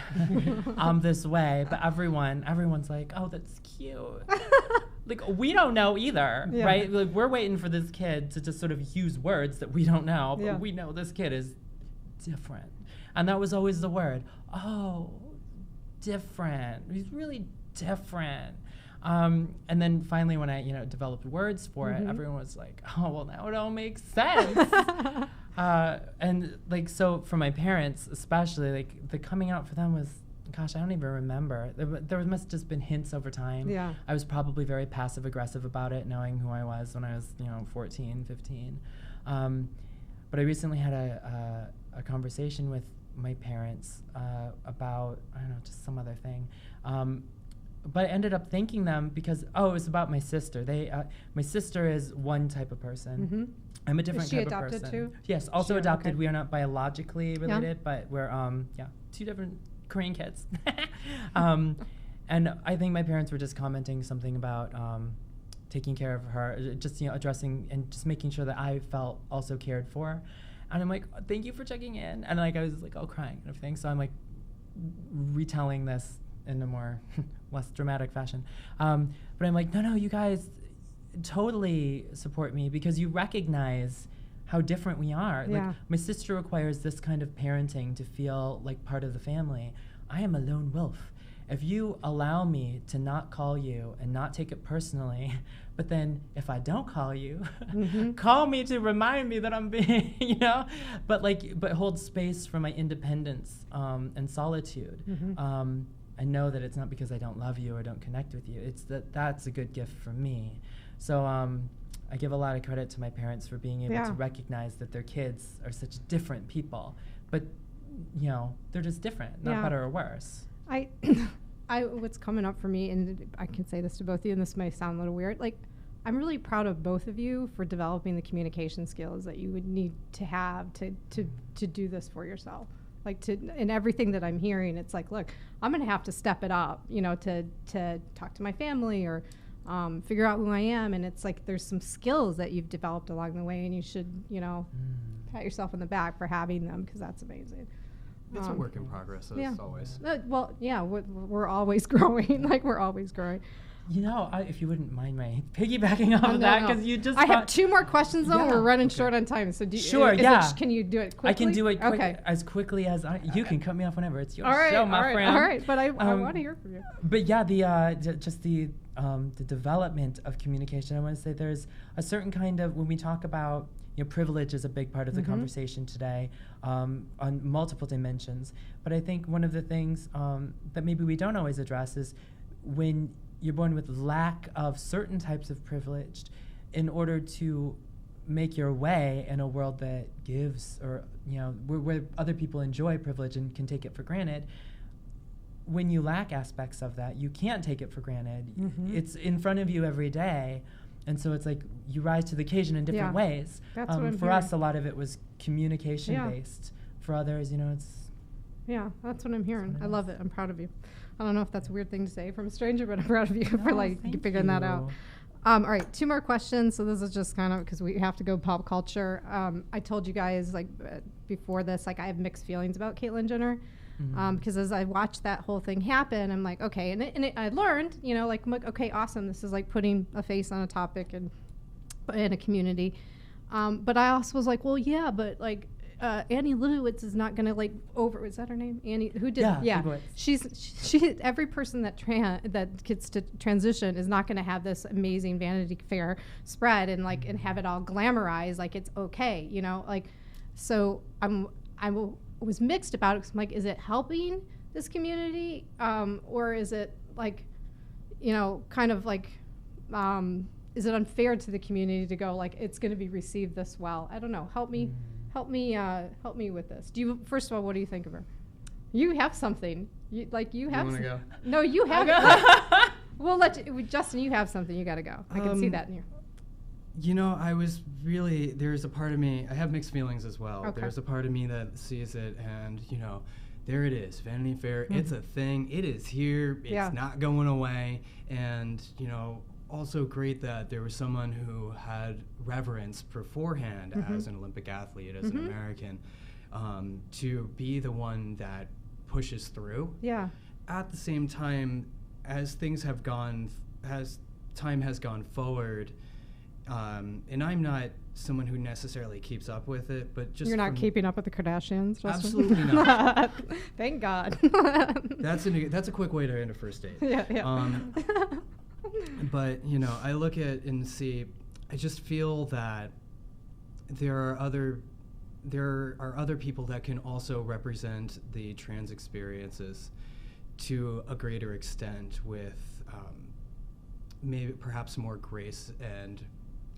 I'm this way, but everyone's like, oh, that's cute. like, we don't know either, Yeah. right? Like, we're waiting for this kid to just sort of use words that we don't know, but Yeah. we know this kid is different. And that was always the word. Oh, different. He's really different. And then finally, when I, developed words for it, everyone was like, oh, well, now it all makes sense. And like, so for my parents, especially, like, the coming out for them was, gosh, I don't even remember. There must have just been hints over time. Yeah. I was probably very passive aggressive about it, knowing who I was when I was, 14, 15. But I recently had a conversation with my parents about, I don't know, just some other thing. But I ended up thanking them because, it was about my sister. My sister is one type of person. I'm a different type of person. Is she adopted too? Yes, also Sure, adopted. okay. We are not biologically related, but we're, two different Korean kids. And I think my parents were just commenting something about taking care of her, just, addressing and just making sure that I felt also cared for. And I'm like, thank you for checking in. And like, I was like all crying and everything. So I'm like retelling this in a more less dramatic fashion. But I'm like, no, you guys totally support me because you recognize how different we are. Yeah. Like, my sister requires this kind of parenting to feel like part of the family. I am a lone wolf. If you allow me to not call you and not take it personally, but then if I don't call you, call me to remind me that I'm being, but hold space for my independence and solitude. I know that it's not because I don't love you or don't connect with you. It's that's a good gift for me. So I give a lot of credit to my parents for being able to recognize that their kids are such different people, but they're just different, not better or worse. What's coming up for me, and I can say this to both of you, and this may sound a little weird, like, I'm really proud of both of you for developing the communication skills that you would need to have to do this for yourself. Like, in everything that I'm hearing, it's like, look, I'm going to have to step it up, to talk to my family or figure out who I am. And it's like, there's some skills that you've developed along the way, and you should, pat yourself on the back for having them, because that's amazing. It's a work in progress, as always. We're always growing. Like, we're always growing. If you wouldn't mind my piggybacking off of that, because you just... I have two more questions, though. Yeah. We're running short on time. So can you do it quickly? I can do it okay. as quickly as you can cut me off whenever. It's your all right, show, my friend. All right, but I want to hear from you. But yeah, the development of communication, I want to say there's a certain kind of, when we talk about, privilege is a big part of the conversation today on multiple dimensions. But I think one of the things that maybe we don't always address is when you're born with lack of certain types of privilege, in order to make your way in a world that gives, or where other people enjoy privilege and can take it for granted. When you lack aspects of that, you can't take it for granted. It's in front of you every day. And so it's like you rise to the occasion in different ways. That's what I'm for hearing. us, a lot of it was communication based. For others, it's... Yeah, that's what I'm hearing. I love it. I'm proud of you. I don't know if that's a weird thing to say from a stranger, but I'm proud of you for figuring that out. All right, two more questions. So this is just kind of because we have to go pop culture. I told you guys before this, I have mixed feelings about Caitlyn Jenner. Because as I watched that whole thing happen, I'm like, okay, and I learned, I'm like, okay, awesome. This is like putting a face on a topic and in a community. But I also was like, well, yeah, but like Annie Leibovitz is not going to is that her name? Annie, who did? Yeah. She every person that gets to transition is not going to have this amazing Vanity Fair spread and and have it all glamorized like it's okay, So I was mixed about it, 'cause I'm like, is it helping this community, or is it is it unfair to the community to go it's going to be received this well? I don't know. Help me with this. First of all, what do you think of her? You have something. You have. You want to go? No, you have. We'll let you, Justin. You have something. You got to go. I can see that in you. There's a part of me, I have mixed feelings as well. Okay. There's a part of me that sees it and, there it is, Vanity Fair, it's a thing, it is here, it's not going away. And, also great that there was someone who had reverence beforehand as an Olympic athlete, as an American, to be the one that pushes through. Yeah. At the same time, as things have gone, as time has gone forward, and I'm not someone who necessarily keeps up with it, but just you're not keeping up with the Kardashians, Justin? Absolutely not. Thank God. That's a quick way to end a first date. Yeah. But you know, I look at and see, I just feel that there are other people that can also represent the trans experiences to a greater extent with maybe perhaps more grace and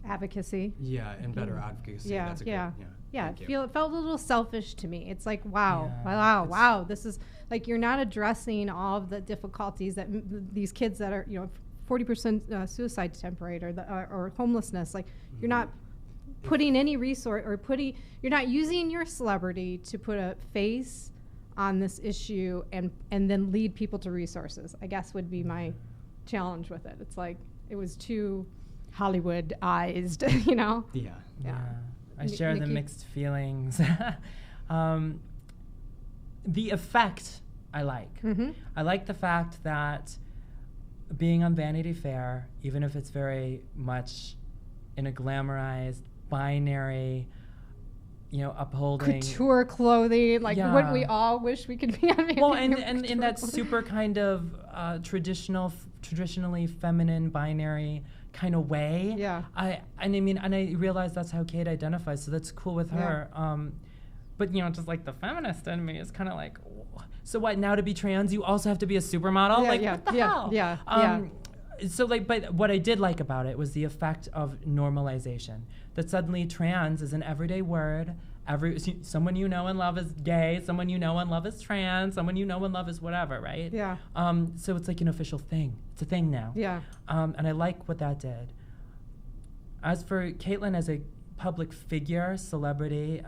advocacy. Yeah, and better advocacy. Yeah, That's a yeah. good, It felt a little selfish to me. It's like, wow, Yeah. wow. This is like, you're not addressing all of the difficulties that these kids that are, 40% suicide attempt rate or homelessness. Like, you're not putting any resource you're not using your celebrity to put a face on this issue and then lead people to resources, I guess would be my challenge with it. It's like, it was too Hollywoodized, Yeah. I share the Nicky? mixed feelings. The effect I like. Mm-hmm. I like the fact that being on Vanity Fair, even if it's very much in a glamorized, binary, upholding couture clothing, like, Yeah. wouldn't we all wish we could be on Vanity well, Fair and with in couture that clothing? super kind of traditionally feminine, binary kind of way. Yeah. I realize that's how Kate identifies, so that's cool with her. But just like the feminist in me is kind of like, so what? Now to be trans, you also have to be a supermodel? What the hell? Yeah. So but what I did like about it was the effect of normalization. That suddenly trans is an everyday word. Someone you know and love is gay. Someone you know and love is trans. Someone you know and love is whatever, right? Yeah. So it's like an official thing. It's a thing now. Yeah. And I like what that did. As for Caitlyn as a public figure, celebrity,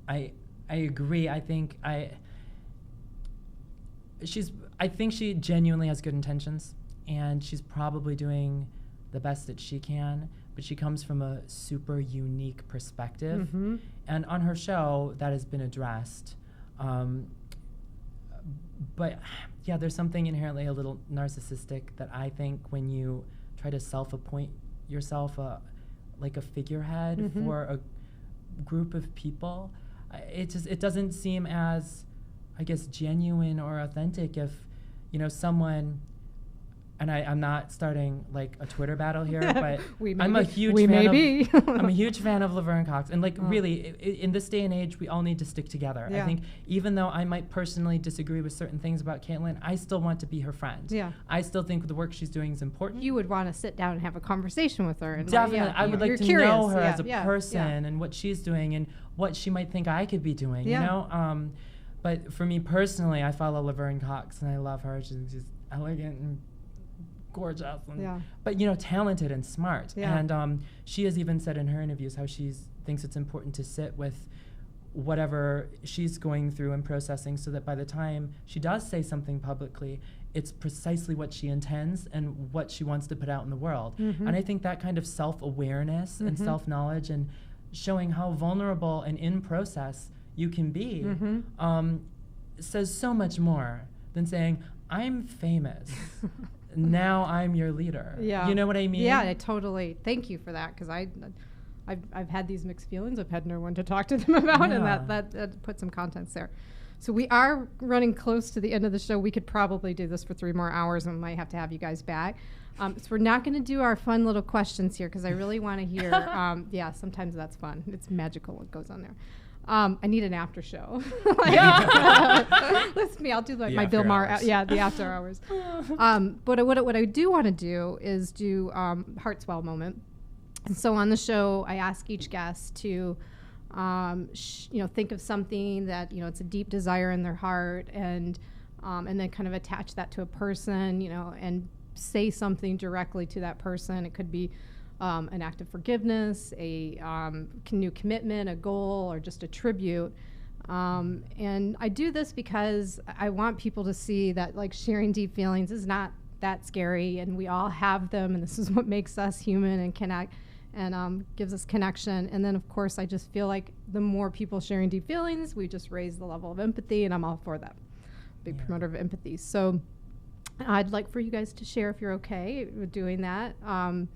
I agree. I think she genuinely has good intentions, and she's probably doing the best that she can, but she comes from a super unique perspective. Mm-hmm. And on her show, that has been addressed. But yeah, there's something inherently a little narcissistic that I think when you try to self-appoint yourself like a figurehead Mm-hmm. for a group of people, it doesn't seem as, I guess, genuine or authentic if someone, and I'm not starting like a Twitter battle here, but I'm a huge fan of Laverne Cox, and really in this day and age we all need to stick together. Yeah. I think even though I might personally disagree with certain things about Caitlyn, I still want to be her friend. Yeah. I still think the work she's doing is important. You would want to sit down and have a conversation with her. And Definitely. I would like you're to curious. know her Yeah, as a yeah, person and what she's doing and what she might think I could be doing, Yeah. But for me personally, I follow Laverne Cox and I love her. She's elegant and gorgeous, but talented and smart. Yeah. And she has even said in her interviews how she thinks it's important to sit with whatever she's going through and processing, so that by the time she does say something publicly, it's precisely what she intends and what she wants to put out in the world. Mm-hmm. And I think that kind of self-awareness and self-knowledge and showing how vulnerable and in process you can be says so much more than saying, I'm famous. Now I'm your leader. Yeah. You know what I mean? Yeah, I totally. Thank you for that, because I've had these mixed feelings. I've had no one to talk to them about, and that put some context there. So we are running close to the end of the show. We could probably do this for 3 more hours, and might have to have you guys back. So we're not going to do our fun little questions here, because I really want to hear. Sometimes that's fun. It's magical what goes on there. I need an after show. Listen, I'll do my Bill Maher. The after hours. But what I do want to do is do Heartwell moment. And so on the show, I ask each guest to, think of something that it's a deep desire in their heart, and then kind of attach that to a person, and say something directly to that person. It could be an act of forgiveness, a new commitment, a goal, or just a tribute. And I do this because I want people to see that sharing deep feelings is not that scary, and we all have them, and this is what makes us human and connect, and gives us connection. And then of course I just feel like the more people sharing deep feelings, we just raise the level of empathy, and I'm all for that. Big promoter of empathy. So I'd like for you guys to share if you're okay with doing that. And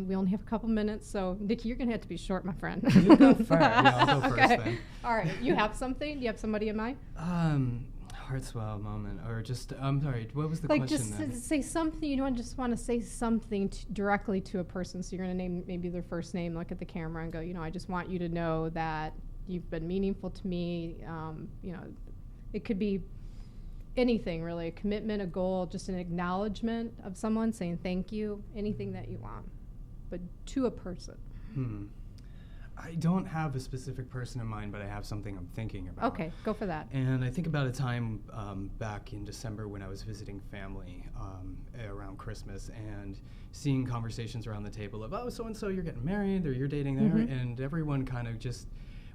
we only have a couple minutes, so Nicky, you're gonna have to be short, my friend. You go first. Yeah, I'll go first then. All right. You have something? Do you have somebody in mind? Heartwell moment, or just I'm sorry. What was the Like question just then? say something. You don't just want to say something directly to a person. So you're gonna name maybe their first name, look at the camera, and go. I just want you to know that you've been meaningful to me. It could be anything really, a commitment, a goal, just an acknowledgement of someone saying thank you, anything that you want, but to a person. I don't have a specific person in mind, but I have something I'm thinking about. Okay, go for that. And I think about a time back in December when I was visiting family around Christmas and seeing conversations around the table of, oh, so-and-so, you're getting married, or you're dating there, and everyone kind of just,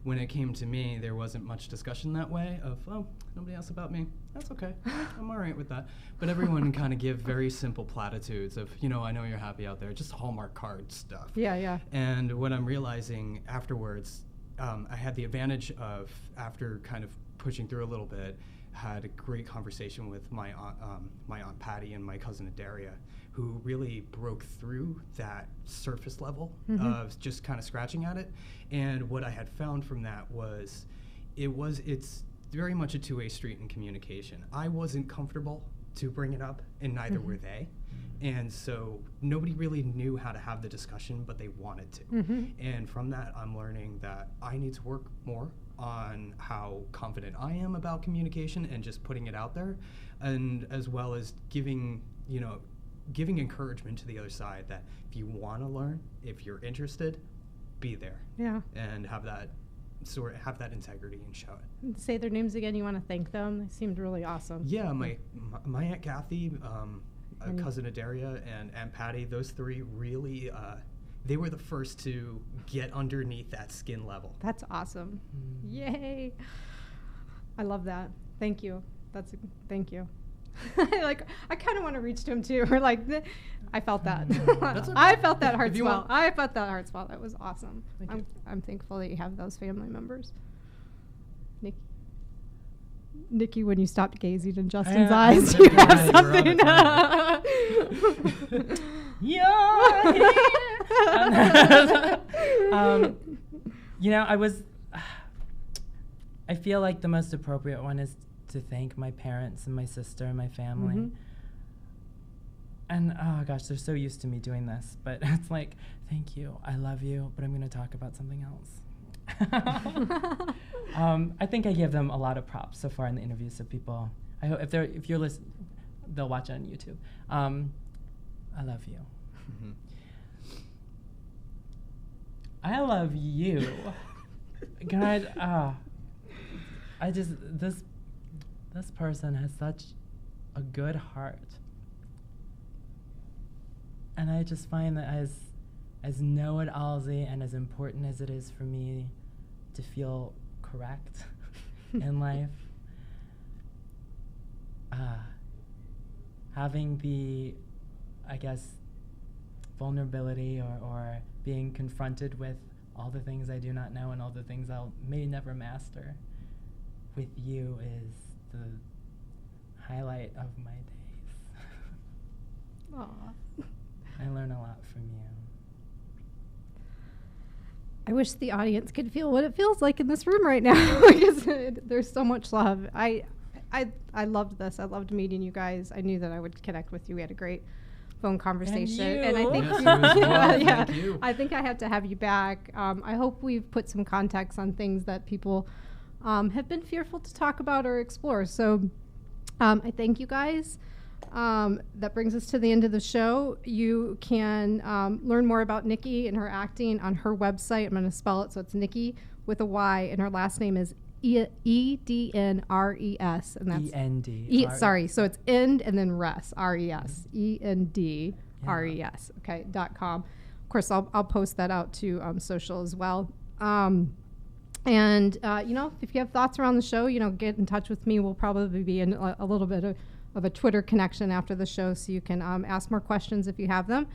when it came to me, there wasn't much discussion that way of, oh, nobody asked about me. That's okay. I'm all right with that. But everyone kind of give very simple platitudes of, I know you're happy out there, just Hallmark card stuff. Yeah. And what I'm realizing afterwards, I had the advantage of, after kind of pushing through a little bit, had a great conversation with my aunt Patty and my cousin Adaria, who really broke through that surface level of just kind of scratching at it. And what I had found from that was, it's very much a two-way street in communication. I wasn't comfortable to bring it up, and neither were they. And so nobody really knew how to have the discussion, but they wanted to. And from that, I'm learning that I need to work more on how confident I am about communication and just putting it out there, and as well as giving encouragement to the other side that if you want to learn, if you're interested, be there. Yeah. And have that integrity and show it. Say their names again. You want to thank them? They seemed really awesome. Yeah, my Aunt Kathy, cousin Adaria, and Aunt Patty, those three really, they were the first to get underneath that skin level. That's awesome. Yay. I love that. Thank you. Thank you. I kind of want to reach to him too. Or I felt that. Okay. I felt that heart swell. I felt that heart swell. That was awesome. I'm thankful that you have those family members. Nicky, when you stopped gazing in Justin's eyes, do you have something? I feel like the most appropriate one is to thank my parents and my sister and my family. And oh gosh, they're so used to me doing this, but it's like, thank you, I love you, but I'm going to talk about something else. I think I give them a lot of props so far in the interviews, so people, I hope if you're listening, they'll watch it on YouTube. I love you. I love you. God, this person has such a good heart. And I just find that as know-it-allsy and as important as it is for me to feel correct in life, having the, I guess, vulnerability or being confronted with all the things I do not know and all the things I may never master with you is the highlight of my days. Aww. I learn a lot from you. I wish the audience could feel what it feels like in this room right now because there's so much love. I loved this. I loved meeting you guys. I knew that I would connect with you. We had a great phone conversation, and I think Thank you. I think I have to have you back. I hope we've put some context on things that people have been fearful to talk about or explore. So I thank you guys. That brings us to the end of the show. You can learn more about Nicky and her acting on her website. I'm going to spell it, so it's Nicky with a Y, and her last name is Endres, and that's E-N-D. Sorry, so it's End and then Res, R-E-S, E-N-D-R-E-S, okay, .com. Of course, I'll post that out to social as well. And if you have thoughts around the show, get in touch with me. We'll probably be in a little bit of a Twitter connection after the show, so you can ask more questions if you have them.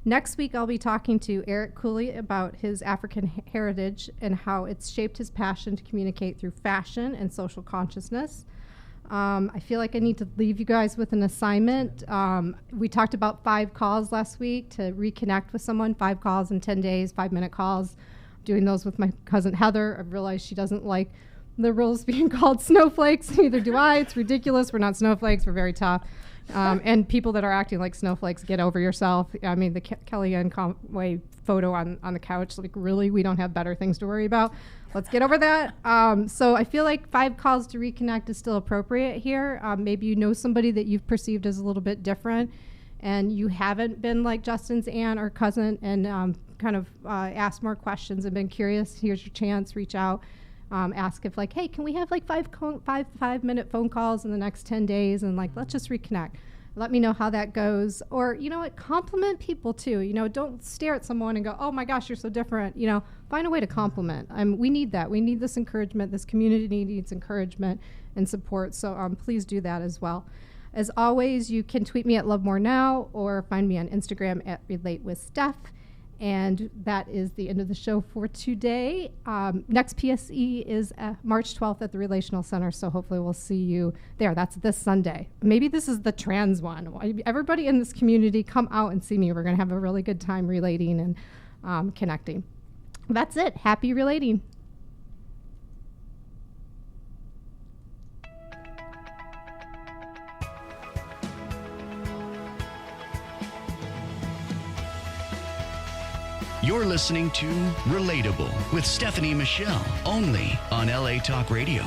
Next week, I'll be talking to Eric Cooley about his African heritage and how it's shaped his passion to communicate through fashion and social consciousness. I feel like I need to leave you guys with an assignment. We talked about 5 calls last week to reconnect with someone, 5 calls in 10 days, 5-minute calls. Doing those with my cousin Heather. I've realized she doesn't like liberals being called snowflakes. Neither do I. It's ridiculous. We're not snowflakes. We're very tough. And people that are acting like snowflakes, get over yourself. I mean, the Kellyanne Conway photo on the couch, like, really, we don't have better things to worry about. Let's get over that. So I feel like 5 calls to reconnect is still appropriate here. Maybe you know somebody that you've perceived as a little bit different, and you haven't been like Justin's aunt or cousin and kind of asked more questions and been curious. Here's your chance. Reach out. Ask if, like, hey, can we have like 5-minute phone calls in the next 10 days, and like, let's just reconnect. Let me know how that goes. Or, you know what, compliment people too. You know, don't stare at someone and go, oh my gosh, you're so different. You know, find a way to compliment. We need that. We need this encouragement. This community needs encouragement and support. So please do that as well. As always, you can tweet me at Love More Now or find me on Instagram at RelateWithSteph. And that is the end of the show for today. Next PSE is March 12th at the Relational Center, so hopefully we'll see you there. That's this Sunday. Maybe this is the trans one. Everybody in this community, come out and see me. We're going to have a really good time relating and connecting. That's it. Happy relating. You're listening to Relatable with Stephanie Michele, only on LA Talk Radio.